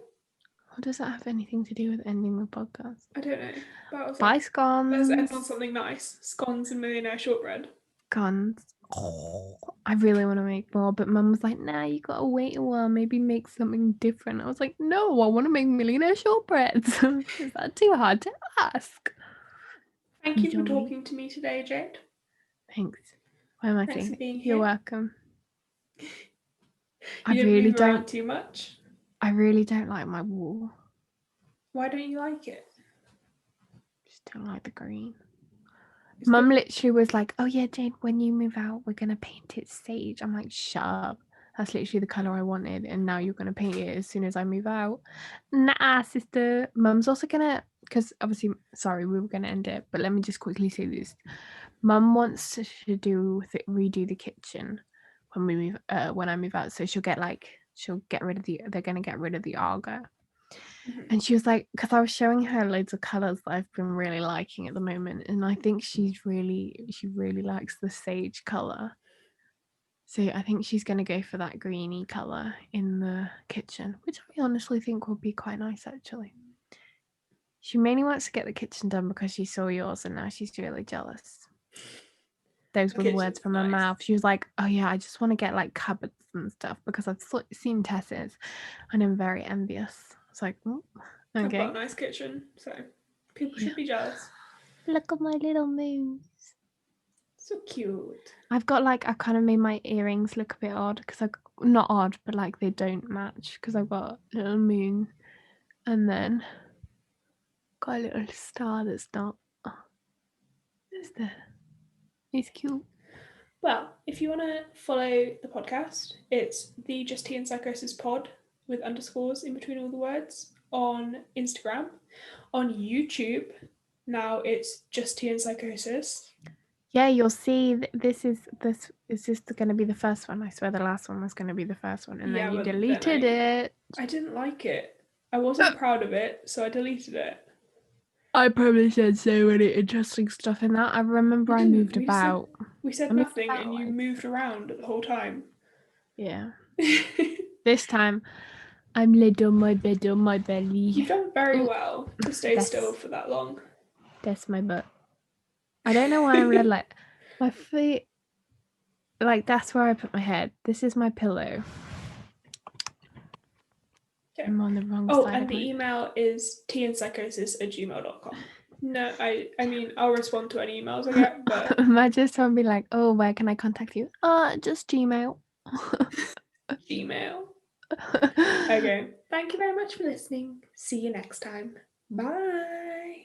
What does that have anything to do with ending the podcast? I don't know. But I was Bye, like, scones. let's end on something nice. Scones and millionaire shortbread. Scones. Oh, I really want to make more, but Mum was like, nah, you gotta wait a while, maybe make something different. I was like, no, I want to make millionaire shortbreads. Is that too hard to ask? Thank you for talking to me today, Jade. Thanks. Why am I Thanks saying for being You're here. welcome. You didn't move around too much. I really don't like my wall. Why don't you like it? Just don't like the green. Mum literally was like, oh yeah, Jade, when you move out, we're going to paint it sage. I'm like, shut up. That's literally the colour I wanted. And now you're going to paint it as soon as I move out. Nah, sister. Mum's also going to, because obviously, sorry, we were going to end it. But let me just quickly say this. Mum wants to redo the kitchen when I move out. So she'll get rid of they're going to get rid of the Arga. And she was like, because I was showing her loads of colours that I've been really liking at the moment, and I think she really likes the sage colour. So I think she's going to go for that greeny colour in the kitchen, which I honestly think would be quite nice actually. She mainly wants to get the kitchen done because she saw yours and now she's really jealous. Those were the words from her mouth. She was like, oh yeah, I just want to get like cupboards and stuff because I've seen Tess's and I'm very envious. It's like, okay. I've got a nice kitchen, so people should be jealous. Look at my little moons. So cute. I've kind of made my earrings look a bit odd because not odd, but like they don't match because I've got a little moon and then got a little star that's not. It's there. It's cute. Well, if you want to follow the podcast, it's the Just Tea and Psychosis pod with underscores in between all the words on Instagram. On YouTube, now it's Just Tea and Psychosis. Yeah, you'll see this is going to be the first one. I swear the last one was going to be the first one and then you deleted it. I didn't like it. I wasn't proud of it, so I deleted it. I probably said so many interesting stuff in that. I remember I moved about. We said nothing and you moved around the whole time. Yeah. This time, I'm laid on my bed on my belly. You've done very well to stay still for that long. That's my butt. I don't know why I'm red like my feet. Like that's where I put my head. This is my pillow. Okay. I'm on the wrong side. And the email is teandpsychosis@gmail.com. No, I mean I'll respond to any emails I get, but imagine someone be like, oh, where can I contact you? Just Gmail. Gmail. Okay. Thank you very much for listening. See you next time. Bye.